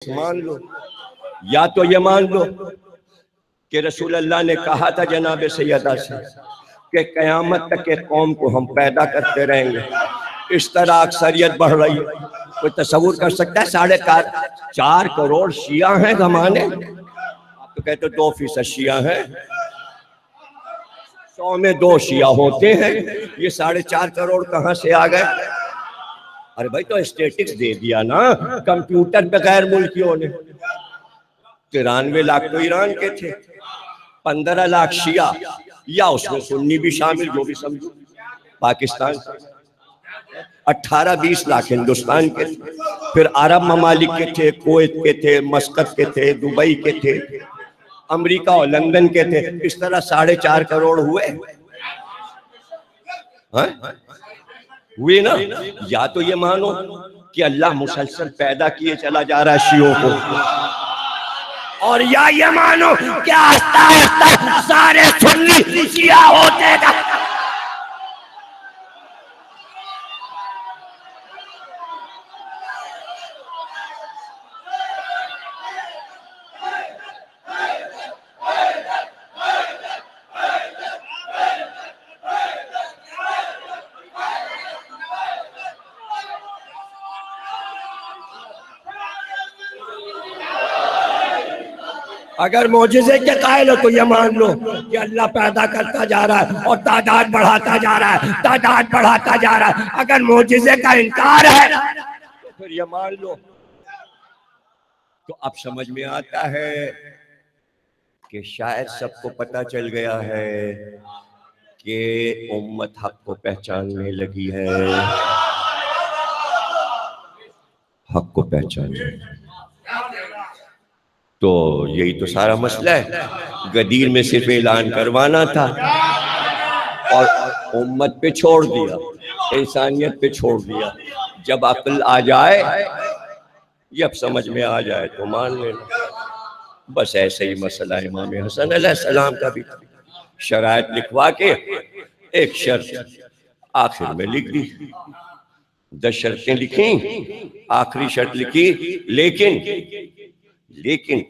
मान लो, या तो ये मान लो कि रसूल अल्लाह ने कहा था जनाब सैयदा से कि क़यामत तक के कौम को हम पैदा करते रहेंगे। इस तरह अक्सरियत बढ़ रही है। कोई तस्वुर कर सकता है 4.5 करोड़ शिया हैं ज़माने, आप तो कहते 2% शिया हैं, 100 में 2 शिया होते हैं, ये 4.5 करोड़ कहाँ से आ गए? अरे भाई तो स्टेटिक्स दे दिया ना कंप्यूटर पे गैर मुल्कियों ने। 93 लाख तो ईरान के थे, 15 लाख शिया या उसमें सुन्नी भी शामिल, जो भी समझो, पाकिस्तान 18-20 लाख हिंदुस्तान के थे, फिर अरब ममालिक के थे, कुवैत के थे, मस्कत के थे, दुबई के थे, अमेरिका और लंदन के थे। इस तरह 4.5 करोड़ हुए हुए ना। या तो ये मानो कि अल्लाह मुसलसल पैदा किए चला जा रहा है शियों को, और या ये मानो कि आस्ता आस्ता सारे सुन्नी शिया होते गए। अगर मौजिज़े के कायल हो तो ये मान लो कि अल्लाह पैदा करता जा रहा है और तादाद बढ़ाता जा रहा है, तादाद बढ़ाता जा रहा है। अगर मौजिज़े का इनकार है तो फिर ये मान लो। तो अब समझ में आता है कि शायद सबको पता चल गया है कि उम्मत हक को पहचानने लगी है, हक को पहचानने। तो यही तो सारा मसला है। गदीर में सिर्फ ऐलान करवाना था और उम्मत पे छोड़ दिया, इंसानियत पे छोड़ दिया। जब अक्ल आ जाए, ये अब समझ में आ जाए तो मान लेना। बस ऐसे ही मसला इमाम हसन अलैहिस्सलाम का भी शरायत लिखवा के एक शर्त आखिर में लिख दी। 10 शर्तें लिखी, आखिरी शर्त लिखी, लेकिन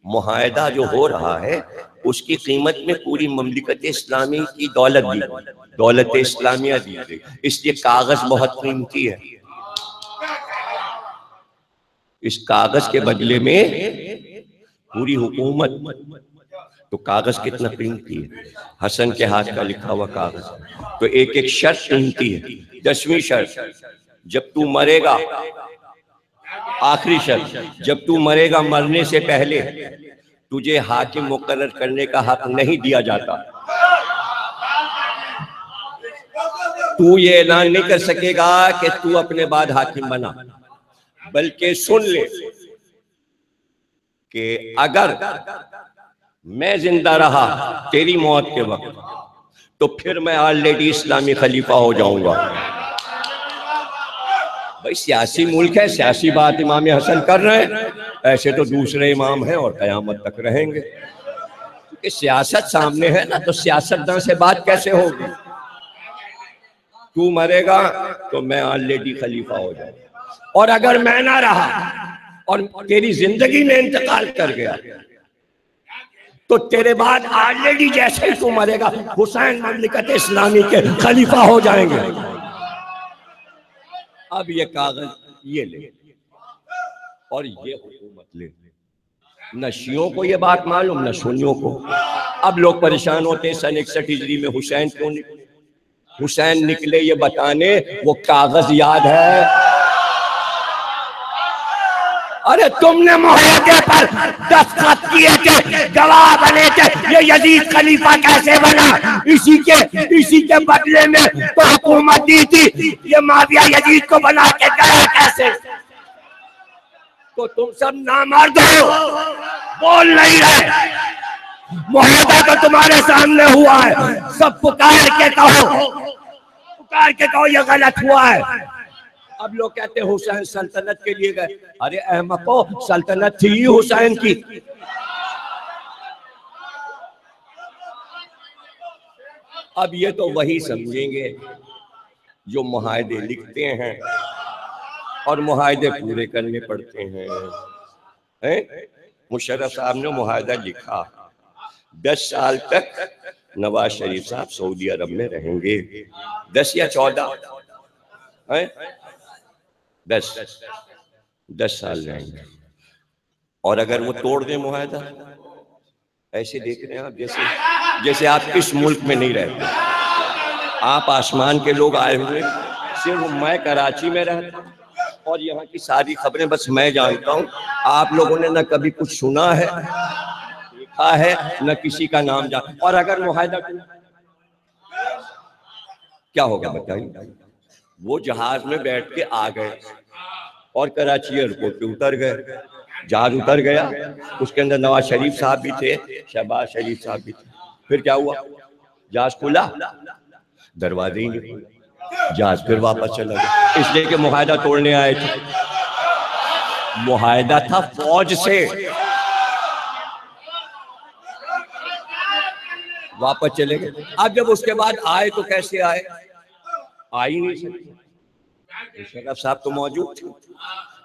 मुआहदा जो हो रहा है उसकी कीमत में पूरी ममलिकत इस्लामी की दौलत इस्लामिया दी गई, इसलिए कागज बहुत कीमती है। इस कागज के बदले में पूरी हुकूमत, तो कागज कितना कीमती है, हसन के हाथ का लिखा हुआ कागज। तो एक एक शर्त कीमती है। 10वीं शर्त, जब तू मरेगा, आखिरी शर्त, जब तू मरेगा मरने से पहले तुझे हाकिम मुकर्रर करने का हक नहीं दिया जाता। तू ये ऐलान नहीं कर सकेगा कि तू अपने बाद हाकिम बना, बल्कि सुन ले कि अगर मैं जिंदा रहा तेरी मौत के वक्त तो फिर मैं ऑलरेडी इस्लामी खलीफा हो जाऊंगा। भाई सियासी मुल्क है, सियासी बात इमाम हसन कर रहे हैं, ऐसे तो दूसरे इमाम हैं और कयामत तक रहेंगे। क्योंकि सियासत सामने है ना, तो सियासतदान से बात कैसे होगी? तू मरेगा तो मैं ऑलरेडी खलीफा हो जाऊंगा, और अगर मैं ना रहा और तेरी जिंदगी में इंतकाल कर गया तो तेरे बाद ऑलरेडी जैसे ही तू मरेगा हुसैन ममलिकत इस्लामी के खलीफा हो जाएंगे। अब ये कागज ये ले और ये हुकूमत ले। न शियों को ये बात मालूम, न सुन्नियों को। अब लोग परेशान होते हैं सन 61 हिजरी में हुसैन क्यों निकले। हुसैन निकले ये बताने, वो कागज याद है? अरे तुमने मुआहदे पर दस्तखत किए थे, गवाह बने थे, ये यजीद खलीफा कैसे बना? इसी के बदले में तो हुकूमत दी थी, ये माविया यजीद को बना के गया कैसे? तो तुम सब नामर्द हो, बोल नहीं रहे। मुआहदा तो तुम्हारे सामने हुआ है, सब पुकार के कहो ये गलत हुआ है। अब लोग कहते हैं हुसैन सल्तनत के लिए गए। अरे अहमको, सल्तनत थी हुसैन की। अब ये तो वही समझेंगे जो मुआहदे लिखते हैं और मुआहदे पूरे करने पड़ते हैं। है? मुशर्रफ साहब ने मुआहदा लिखा, 10 साल तक नवाज शरीफ साहब सऊदी अरब में रहेंगे। 10 या 14 है? 10 साल रहेंगे। और अगर वो तोड़ दे मुआहदा, ऐसे देख रहे हैं आप जैसे आप इस मुल्क में नहीं रहते, आप आसमान के लोग आए हुए। सिर्फ मैं कराची में रहता हूँ और यहाँ की सारी खबरें बस मैं जानता हूँ। आप लोगों ने न कभी कुछ सुना है, देखा है, न किसी का नाम जान। और अगर मुआहदा क्या होगा बताइए? वो जहाज में बैठ के आ गए और कराची एयरपोर्ट पे उतर गए। जहाज उतर गया, उसके अंदर नवाज शरीफ साहब भी थे, शहबाज शरीफ साहब भी थे। फिर क्या हुआ? जहाज खुला, दरवाजे ही नहीं, जहाज फिर वापस चला गया। इसलिए कि मुआहदा तोड़ने आए थे। मुआहदा था फौज से, वापस चले गए। अब जब उसके बाद आए तो कैसे आए? आ ही नहीं सकते। मुशर्रफ साहब तो मौजूद थे,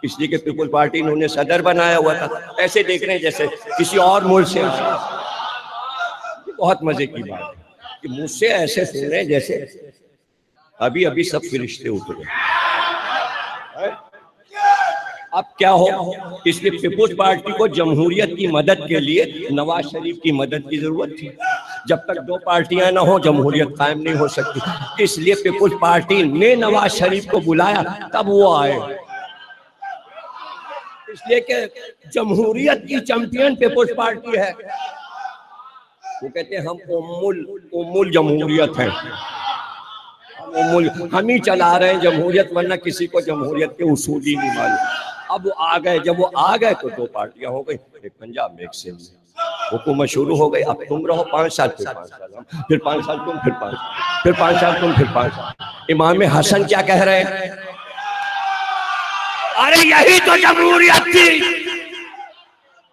इसलिए कि पीपुल्स पार्टी ने उन्हें सदर बनाया हुआ था। ऐसे देख रहे हैं जैसे किसी और मुल्क से। बहुत मजे की बात है कि मुझसे ऐसे सुन रहे हैं जैसे अभी अभी सब फरिश्ते उतरे। अब क्या हो? इसलिए पीपुल्स पार्टी को जमहूरियत की मदद के लिए नवाज शरीफ की मदद की जरूरत थी। जब तक 2 पार्टियां ना हो जमहूरियत कायम नहीं हो सकती। इसलिए पीपुल्स पार्टी ने नवाज शरीफ को बुलाया, तब वो आए। इसलिए कि जमहूरियत की चैंपियन पीपुल्स पार्टी है। वो कहते हैं हम उम्मुल जमहूरियत हैं, हम ही चला रहे हैं जमहूरियत, वरना किसी को जमहूरियत के उसूल ही नहीं मालूम। अब वो आ गए, जब वो आ गए तो 2 पार्टियां हो गई, एक पंजाब में एक सिंध में। हुकूमत शुरू हो गई। अब तुम रहो 5 साल, फिर 5 साल हम, फिर 5 साल तुम, फिर 5 साल, फिर 5 साल तुम, फिर 5 साल। इमाम हसन क्या कह रहे हैं? अरे यही तो जमहूरियत थी।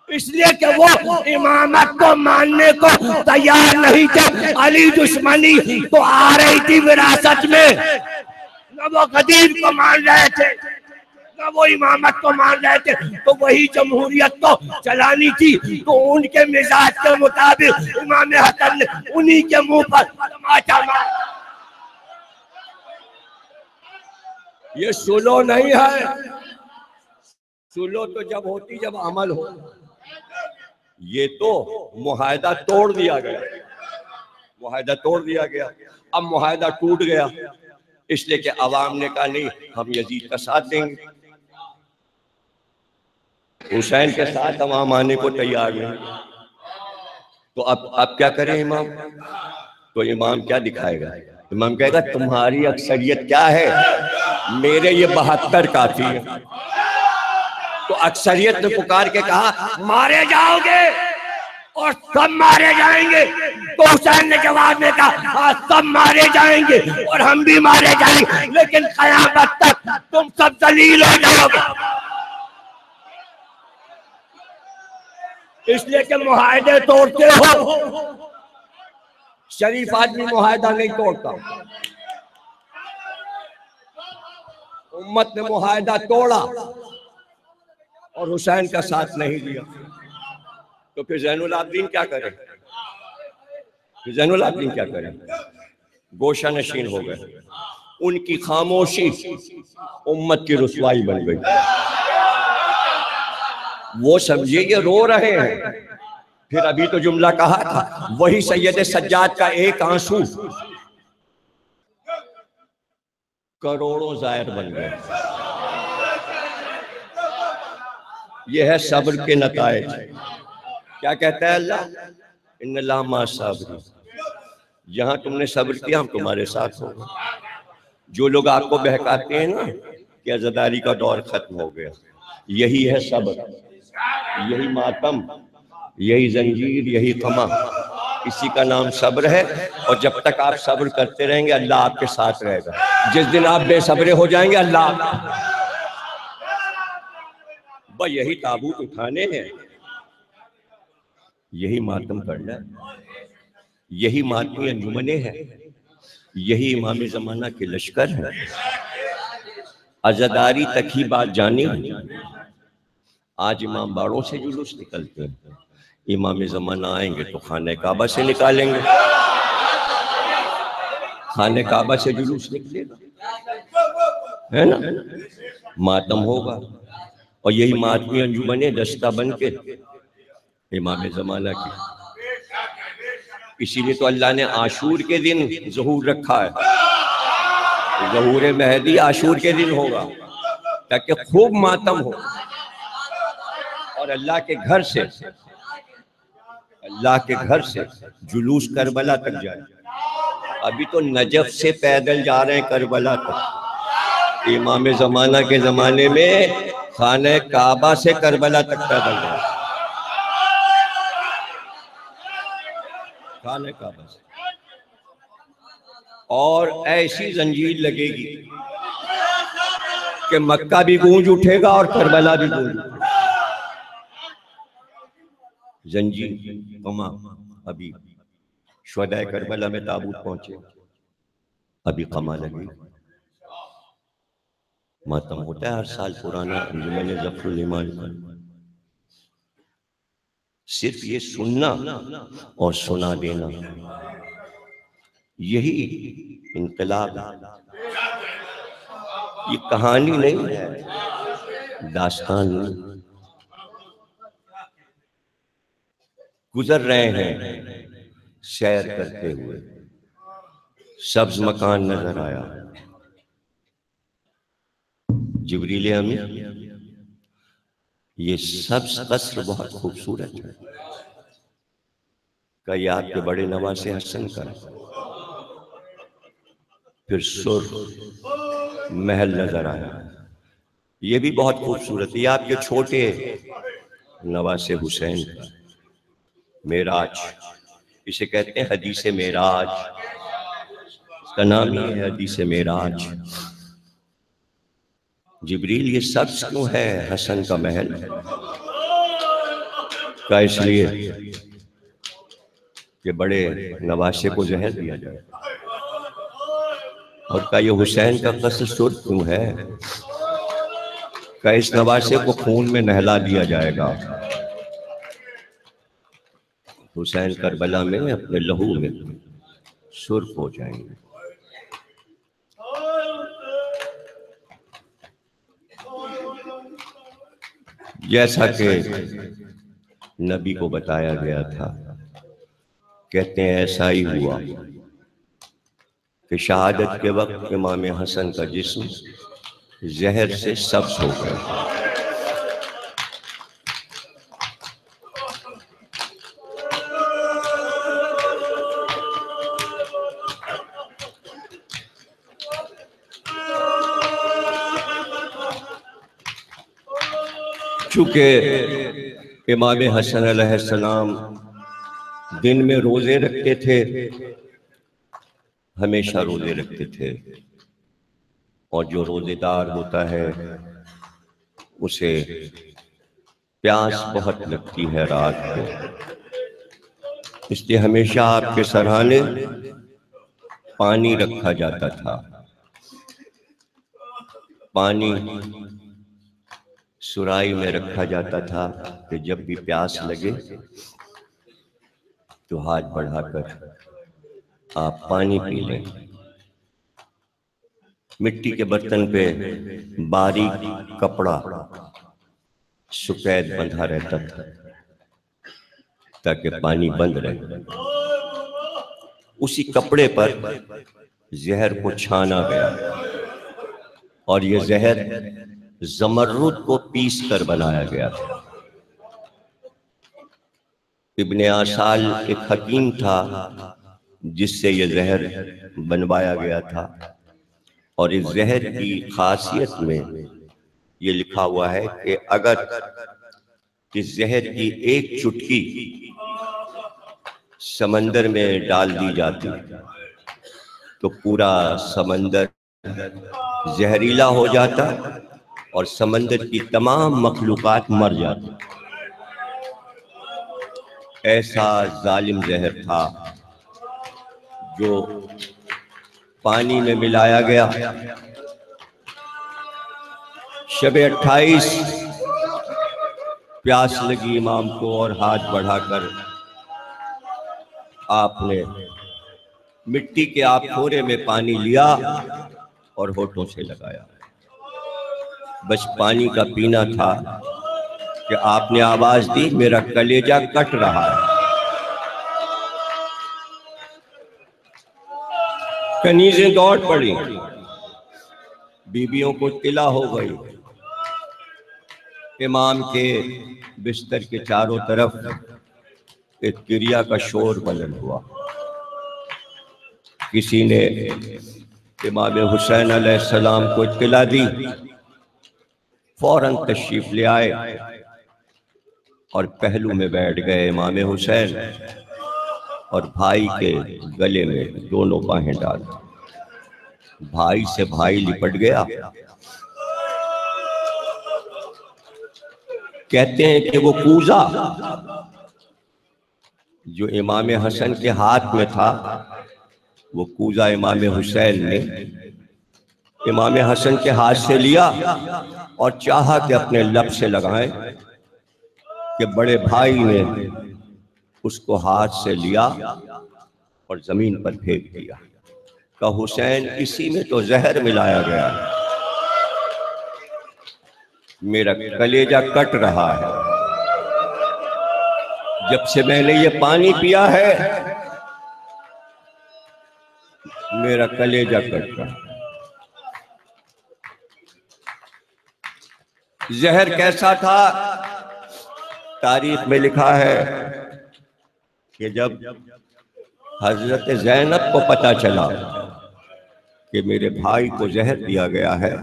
इसलिए कि वो इमामत को मानने को तैयार नहीं थे। अली दुश्मनी तो आ रही थी विरासत में, न वो गदीर को मान रहे थे, न वो इमामत को मान रहे थे। तो वही जमहूरियत को चलानी थी। तो उनके मिजाज के मुताबिक इमाम हसन ने उन्हीं के मुंह पर तमाचा मारा। ये सुलो नहीं है। सुलो तो जब होती जब अमल हो। ये तो मुआहदा तोड़ दिया गया, मुआहदा तोड़ दिया गया। अब मुआहदा टूट गया, इसलिए कि अवाम ने कहा नहीं, हम यजीद का साथ देंगे। हुसैन के साथ अवाम आने को तैयार नहीं। तो अब क्या करें इमाम? तो इमाम क्या दिखाएगा? इमाम कहेगा तुम्हारी अक्सरियत क्या है, मेरे ये 72 काफी है। तो अक्सरियत ने पुकार के कहा मारे जाओगे और सब मारे जाएंगे। तो हुसैन ने जवाब में कहा हाँ सब मारे जाएंगे और हम भी मारे जाएंगे, लेकिन क़यामत तक तुम सब जलील हो जाओगे। इसलिए कि मुआहदे तोड़ते हो। शरीफ आदमी मुआहदा नहीं तोड़ता। उम्मत ने मुआहदा तोड़ा और हुसैन का साथ नहीं दिया। तो फिर ज़ैनुल आबिदीन क्या करें? ज़ैनुल आबिदीन क्या करें? गोशा नशीन हो गए। उनकी खामोशी उम्मत की रुसवाई बन गई। वो समझिए ये रो रहे हैं। फिर अभी तो जुमला कहा था, वही सैयद सज्जाद का एक आंसू करोड़ों ज़ायर बन गए। यह है सब्र के नताइज। क्या कहता है अल्लाह? इन्नल्लाह मा साबिरीन। जहां तुमने सब्र किया हम तुम्हारे साथ हो। जो लोग आपको बहकाते हैं ना कि आज़ादारी का दौर खत्म हो गया, यही है सब्र, यही मातम, यही जंजीर, यही कमा, इसी का नाम सब्र है। और जब तक आप सब्र करते रहेंगे अल्लाह आपके साथ रहेगा। जिस दिन आप बेसब्रे हो जाएंगे अल्लाह बस यही ताबूत उठाने हैं, यही मातम करना है, यही मातमी अंजुमने हैं, यही इमाम ज़माना के लश्कर है। आज़ादारी तक ही बात जानी, आज इमाम बाड़ों से जुलूस निकलते हैं, इमाम ज़माना आएंगे तो खाने काबा से निकालेंगे, खाने काबा से जुलूस निकलेगा, है ना, मातम होगा। और यही मातमी अंजुमने दस्ता बन के इमाम ज़माना की, इसीलिए तो अल्लाह ने आशूर के दिन ज़हूर रखा है, ज़हूर मेहदी आशूर के दिन होगा ताकि खूब मातम हो और अल्लाह के घर से जुलूस करबला तक जाए। अभी तो नजफ से पैदल जा रहे हैं करबला तक, इमाम ज़माना के ज़माने में खाने काबा से करबला तक पैदल जाए, खाने काबा से। और ऐसी जंजीर लगेगी कि मक्का भी गूंज उठेगा और करबला भी गूंज उठेगा। जंजीर कमा, अभी शुहदाए करबला में ताबूत पहुंचे, अभी कमा लगी। मातम होता है हर साल पुराना अंजुमन ज़फ़रुल ईमान। सिर्फ ये सुनना और सुना देना यही इनकलाब है। ये कहानी नहीं है, दास्तान नहीं। गुजर रहे हैं सैर करते हुए, सब्ज मकान नजर आया, जिब्रील अमीन, ये सब्ज कस्र बहुत खूबसूरत है, कई आपके बड़े नवासे हसन का। फिर सुर महल नजर आया, ये भी बहुत खूबसूरत है, ये आपके छोटे नवासे हुसैन का। मेराज, इसे कहते हैं हदीसे मेराज, इसका नाम ही है हदीसे मेराज। जिब्रील ये सब्ज क्यों है हसन का महल का? इसलिए कि बड़े नवासे को जहर दिया जाए। और का ये हुसैन का कस्र सुर्ख क्यों है? का इस नवासे को खून में नहला दिया जाएगा। हुसैन करबला में अपने लहू में सुर्ख हो जाएंगे। जैसा कि नबी को बताया गया था, कहते हैं ऐसा ही हुआ कि शहादत के वक्त इमाम हसन का जिस्म जहर से सब्ज हो गया। चूंकि इमाम हसन अलैहिस्सलाम दिन में रोजे रखते थे, हमेशा रोजे रखते थे, और जो रोजेदार होता है उसे प्यास बहुत लगती है रात को, इसलिए हमेशा आपके सरहाने पानी रखा जाता था। पानी सुराई में रखा जाता था कि जब भी प्यास लगे तो हाथ बढ़ाकर आप पानी पी लें। मिट्टी के बर्तन पे बारीक कपड़ा सफेद बंधा रहता था ताकि पानी बंद रहे। उसी कपड़े पर जहर को छाना गया और ये जहर जमर्रुद को पीस कर बनाया गया था। इब्ने आसाल एक हकीम था जिससे ये जहर बनवाया गया था, और इस जहर की खासियत में ये लिखा हुआ है कि अगर इस जहर की एक चुटकी समंदर में डाल दी जाती तो पूरा समंदर जहरीला हो जाता और समंदर की तमाम मखलूकात मर जाती। ऐसा जालिम जहर था जो पानी में मिलाया गया। शब 28 प्यास लगी इमाम को और हाथ बढ़ाकर आपने मिट्टी के आफोरे में पानी लिया और होठों से लगाया। बस पानी का पीना था कि आपने आवाज दी, मेरा कलेजा कट रहा है। कनीजें दौड़ पड़ी, बीबियों को तिला हो गई। इमाम के बिस्तर के चारों तरफ एक क्रिया का शोर बुलंद हुआ। किसी ने इमाम हुसैन अलैहिस्सलाम को इत्तला दी, फौरन तशरीफ ले आए और पहलू में बैठ गए इमाम हुसैन और भाई के गले में दोनों बाहें डाल। भाई से भाई लिपट गया। कहते हैं कि वो कूजा जो इमाम हसन के हाथ में था, वो कूजा इमाम हुसैन ने इमाम हसन के हाथ से लिया और चाहा कि अपने लब से लगाएं, कि बड़े भाई ने उसको हाथ से लिया और जमीन पर फेंक दिया। का हुसैन, इसी में तो जहर मिलाया गया है, मेरा कलेजा कट रहा है। जब से मैंने ये पानी पिया है मेरा कलेजा कट रहा है। जहर कैसा था? तारीख में लिखा है कि जब हजरत ज़ैनब को पता चला कि मेरे भाई को जहर दिया गया है,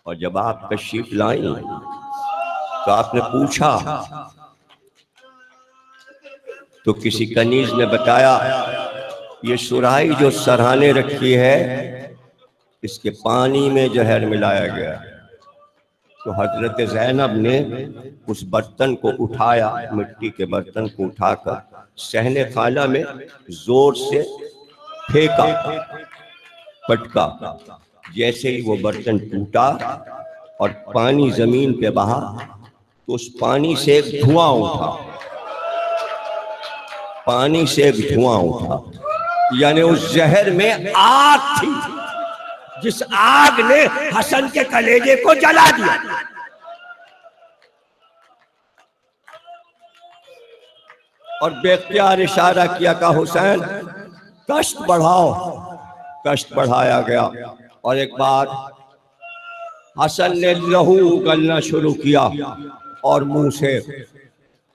और जब आप तशरीफ लाई तो आपने पूछा तो किसी कनीज ने बताया ये सुराही जो सरहाने रखी है इसके पानी में जहर मिलाया गया है। तो हजरत ज़ैनब ने उस बर्तन को उठाया, मिट्टी के बर्तन को उठाकर सहने खाला में जोर से फेंका, पटका। जैसे ही वो बर्तन टूटा और पानी जमीन पे बहा तो उस पानी से एक धुआं उठा, पानी से एक धुआं उठा, यानी उस जहर में आग थी, जिस आग ने हसन के कलेजे को जला दिया। और बेख्तियार इशारा किया का हुसैन कष्ट बढ़ाओ। कष्ट बढ़ाया गया और एक बार हसन ने लहू उगलना शुरू किया और मुंह से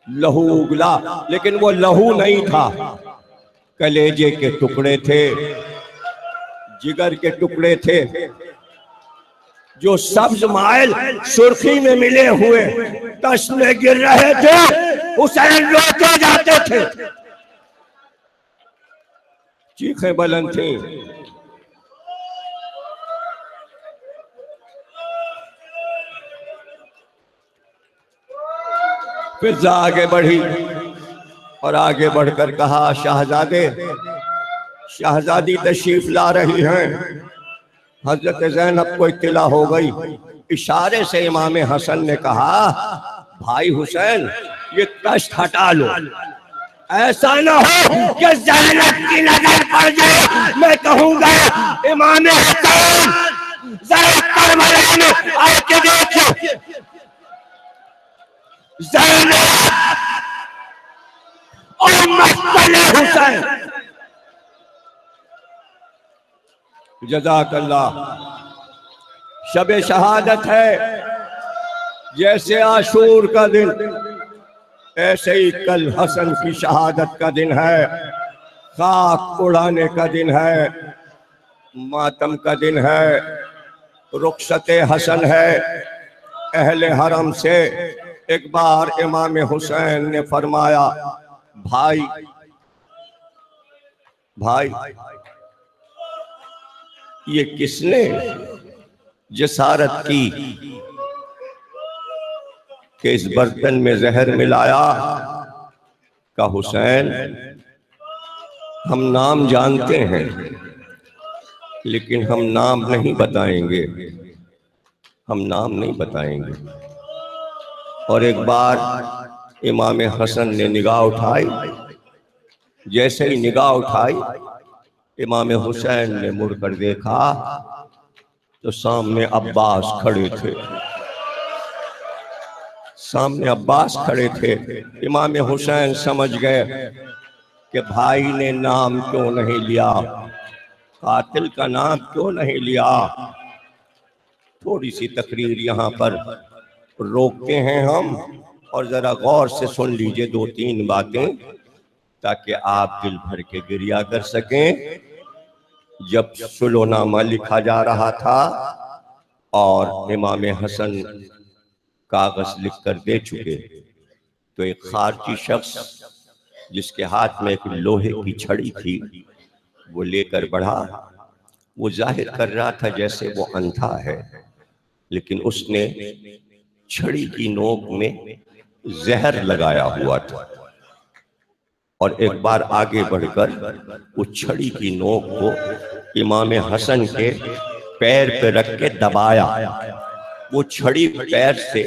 लहू उगला, लेकिन वो लहू नहीं था, कलेजे के टुकड़े थे, जिगर के टुकड़े थे जो सब्ज माइल सुर्खी में मिले हुए तश में गिर रहे थे। हुसैन रोते जाते थे, चीखें बुलंद थी। फिर आगे बढ़ी और आगे बढ़कर कहा, शाहजादे, शाहजादी तशरीफ ला रही हैं। हजरत ज़ैनब को इत्तला हो गई। इशारे से इमाम हसन ने कहा, भाई हुसैन ये कष्ट हटा लो, ऐसा ना हो कि ज़ैनब की नजर पड़ जाए। मैं कहूंगा इमाम हसन ज़ैनब करबला में आके देखो, ज़ैनब और मस्तले हुसैन। जज़ाकल्लाह। शब शहादत है, जैसे आशूर का दिन ऐसे ही कल हसन की शहादत का दिन है, खाक उड़ाने का दिन है, मातम का दिन है, रुखसते हसन है अहले हरम से। एक बार इमाम हुसैन ने फरमाया, भाई भाई ये किसने जसारत की कि इस बर्तन में जहर मिलाया? का हुसैन, हम नाम जानते हैं लेकिन हम नाम नहीं बताएंगे, हम नाम नहीं बताएंगे। और एक बार इमाम हसन ने निगाह उठाई, जैसे ही निगाह उठाई इमाम हुसैन ने मुड़कर देखा तो सामने अब्बास खड़े थे, सामने अब्बास खड़े थे। इमाम हुसैन समझ गए कि भाई ने नाम क्यों नहीं लिया, कातिल का नाम क्यों नहीं लिया। थोड़ी सी तकरीर यहाँ पर रोकते हैं हम और जरा गौर से सुन लीजिए दो तीन बातें, ताकि आप दिल भर के गिरिया कर सकें। जब सुलोनामा लिखा जा रहा था और इमाम हसन कागज लिख कर दे चुके, तो एक खारजी शख्स जिसके हाथ में एक लोहे की छड़ी थी वो लेकर बढ़ा। वो जाहिर कर रहा था जैसे वो अंधा है, लेकिन उसने छड़ी की नोक में जहर लगाया हुआ था और एक बार आगे बढ़कर उस छड़ी की नोक को इमाम हसन के पैर पे रख के दबाया। वो छड़ी पैर से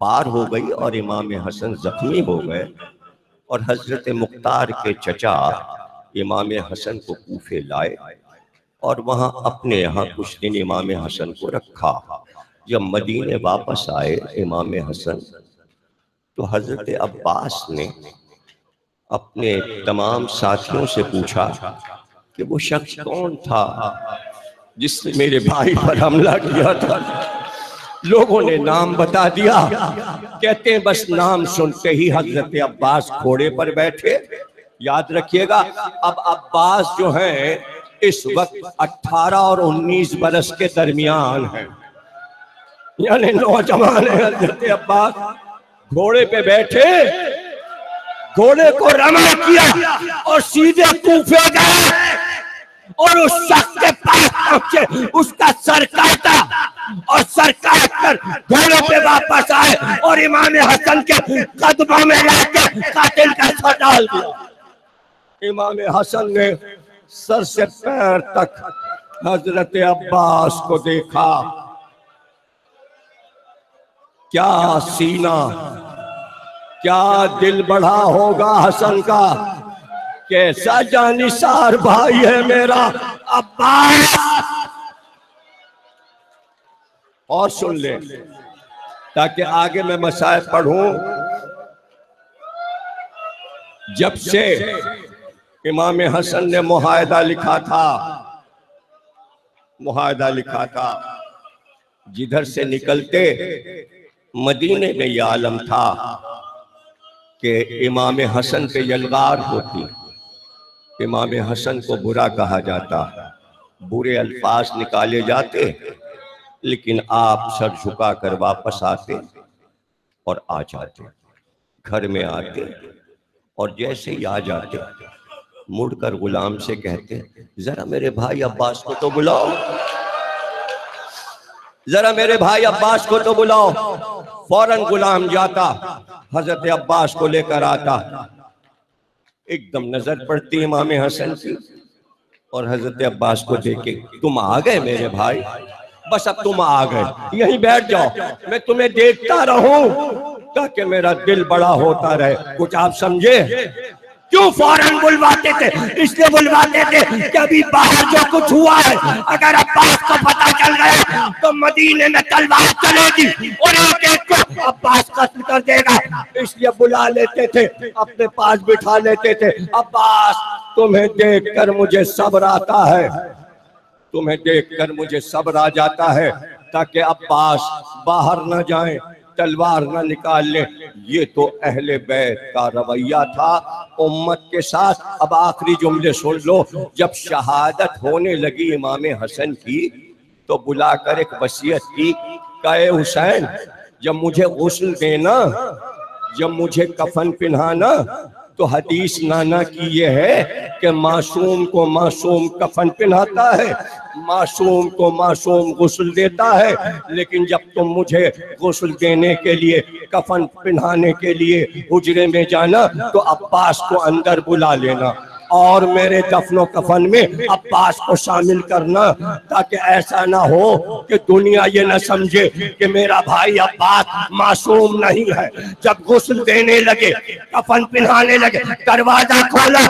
पार हो गई और इमाम हसन जख्मी हो गए और हजरत मुख्तार के चचा इमाम हसन को कूफे लाए और वहां अपने यहाँ कुछ दिन इमाम हसन को रखा। जब मदीने वापस आए इमाम हसन, तो हजरत अब्बास ने अपने तमाम साथियों से पूछा कि वो शख्स कौन था जिसने मेरे भाई पर हमला किया था। लोगों ने नाम बता दिया। कहते हैं बस नाम सुनते ही हजरत अब्बास घोड़े पर बैठे। याद रखिएगा, अब अब्बास जो हैं इस वक्त 18 और 19 बरस के दरमियान हैं, यानी नौजवान है। हजरत अब्बास घोड़े पे बैठे, घोड़े को रमा किया और सीधे कूफे गए और उस शख्स के पास पहुंचे, उसका सर काटा और सर काट कर घोड़े पे वापस आए और इमाम हसन के कदमों में लाकर कातिल का सर डाल दिया। इमाम हसन ने सर से पैर तक हजरत अब्बास को देखा। क्या सीना, क्या दिल बड़ा होगा हसन का, कैसा जानिसार भाई है मेरा अब्बास। और सुन ले ताकि आगे मैं मसाइल पढ़ूं। जब से इमाम हसन ने मुआहदा लिखा था, जिधर से निकलते मदीने में यह आलम था कि इमाम हसन पे यलगार होती, इमाम हसन को बुरा कहा जाता, बुरे अल्फाज निकाले जाते, लेकिन आप सर झुका कर वापस आते और आ जाते, घर में आते और जैसे ही आ जाते मुड़कर गुलाम से कहते जरा मेरे भाई अब्बास को तो बुलाओ, जरा मेरे भाई अब्बास को तो बुलाओ। फौरन गुलाम जाता, हजरत अब्बास को लेकर आता। एकदम नजर पड़ती इमाम हसन की और हजरत अब्बास को देखे, तुम आ गए मेरे भाई, बस अब तुम आ गए, यहीं बैठ जाओ, मैं तुम्हें देखता रहूं ताकि मेरा दिल बड़ा होता रहे। कुछ आप समझे क्यों फौरन बुलवाते थे? इसलिए बुलवाते थे कि अभी बाहर जो कुछ हुआ है अगर अब्बास को पता चल गया तो मदीने में तलवार चलेगी और एक एक को अब्बास कत्ल कर देगा। इसलिए बुला लेते थे, अपने पास बिठा लेते थे। अब्बास तुम्हें देखकर मुझे सब्र आता है, तुम्हें देखकर मुझे सब्र आ जाता है ताकि अब्बास बाहर न जाए, तलवार न निकाल ले। ये तो अहले बैत का रवैया था उम्मत के साथ। अब आखिरी जुमले सुन लो। जब शहादत होने लगी इमाम हसन की तो बुलाकर एक वसीयत की, कहे हुसैन जब मुझे गुस्ल देना, जब मुझे कफन पहनाना, तो हदीस नाना की ये है कि मासूम को मासूम कफन पहनाता है, मासूम को मासूम गुस्ल देता है, लेकिन जब तुम मुझे गुस्ल देने के लिए, कफन पहनाने के लिए हुजरे में जाना तो अब्बास को अंदर बुला लेना। और मेरे दफनो कफन में अब्बास को शामिल करना, ताकि ऐसा ना हो कि दुनिया ये न समझे कि मेरा भाई अब्बास मासूम नहीं है। जब गुस्ल देने लगे, कफन पहनाने लगे, दरवाजा खोला,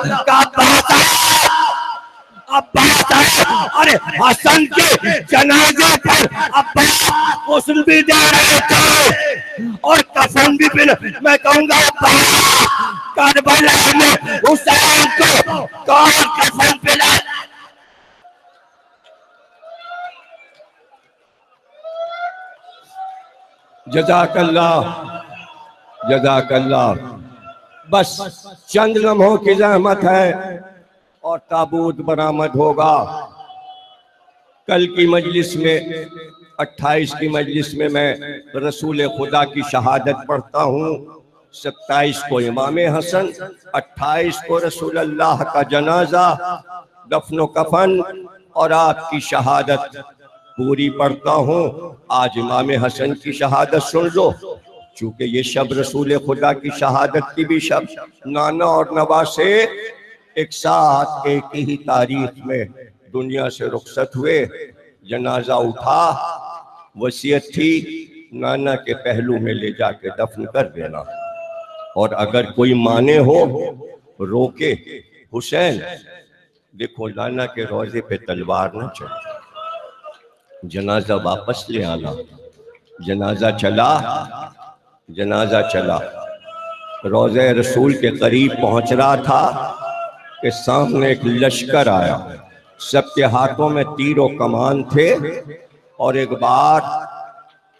अब्बास, अरे हसन के जनाजे पर अब्बास गुस्ल भी दे रहे थे और कफन भी पहना। मैं कहूंगा करबला में हुसैन को कौन कफन पहना? जज़ाकल्लाह, जज़ाकल्लाह। बस चंद लम्हों की ज़हमत है और ताबूत बरामद होगा। कल की मजलिस में 28 की मजलिस में मैं रसूल खुदा की शहादत पढ़ता हूँ। 27 को इमाम हसन, 28 को रसूल अल्लाह का जनाजा, दफनो कफन और आपकी शहादत पूरी पढ़ता हूँ। आज इमाम हसन की शहादत सुन लो, चूंकि ये शब रसूल खुदा की शहादत की भी शब, नाना और नवासे एक साथ एक ही तारीख में दुनिया से रुखसत हुए। जनाजा उठा, वसीयत थी नाना के पहलू में ले जाके दफन कर देना, और अगर कोई माने हो रोके, हुसैन देखो नाना के रोजे पे तलवार न चले, जनाजा वापस ले आना। जनाजा चला, जनाजा चला, रोज़े रसूल के करीब पहुंच रहा था कि सामने एक लश्कर आया। सबके हाथों में तीर और कमान थे, और एक बार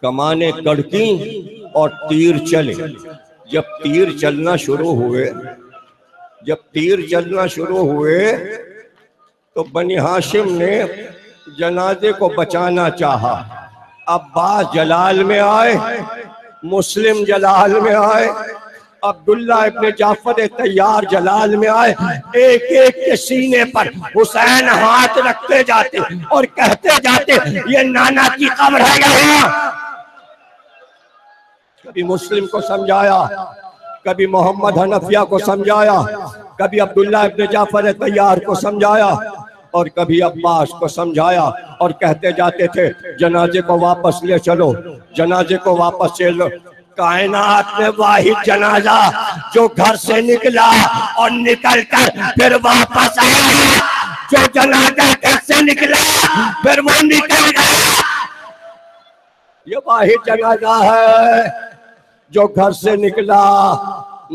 कमाने कड़की और तीर चले। जब तीर चलना शुरू हुए, जब तीर चलना शुरू हुए तो बनी हाशिम ने जनाजे को बचाना चाहा। अब्बास जलाल में आए, मुस्लिम जलाल में आए, अब्दुल्ला इब्ने जाफर तैयार जलाल में आए। एक एक के सीने पर हुसैन हाथ रखते जाते और कहते जाते ये नाना की कब्र है यहाँ। कभी मुस्लिम को समझाया, कभी मोहम्मद हनफिया को समझाया, कभी अब्दुल्ला इब्ने जाफर तैयार को समझाया, और कभी अब्बास को समझाया, और कहते जाते थे जनाजे को वापस ले चलो, जनाजे को वापस ले लो। कायनात में वाहिद जनाजा जो घर से निकला और निकल कर फिर वापस आया, जो जनाजा घर से निकला फिर वो निकल गया, ये वाहिद जनाजा है जो घर से निकला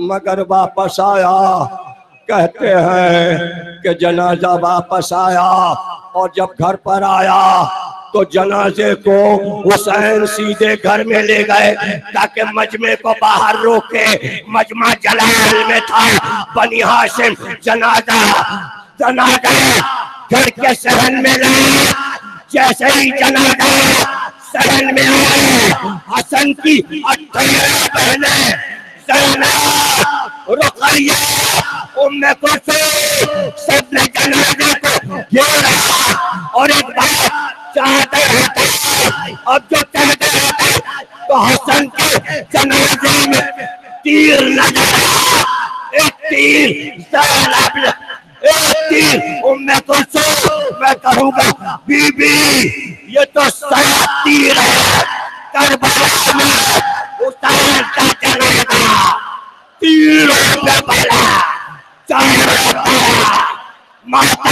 मगर वापस आया। कहते हैं कि जनाजा वापस आया, और जब घर पर आया तो जनाजे को हुसैन सीधे घर में ले गए ताकि मजमे को बाहर रोके। मजमा जलाल में था। बनी हाशिम जनाजा घर के सहन में लाया। जैसे ही जनाजा सहन में आया, हसन की 18 बहनें रुकैया, उम्मे कुलसूम सबने जनाजे को घेरा, और एक बात चाहते रहते, अब जो चाहते रहते तो हसन के जनाजे में तीर लगा। एक तीर एक तीर उम्मे कुलसूम, मैं कहूँगा बीबी ये तो 7 तीर है। करबला में हुसैन का जनाजा तीरों पे पड़ा, चारों तरफ माता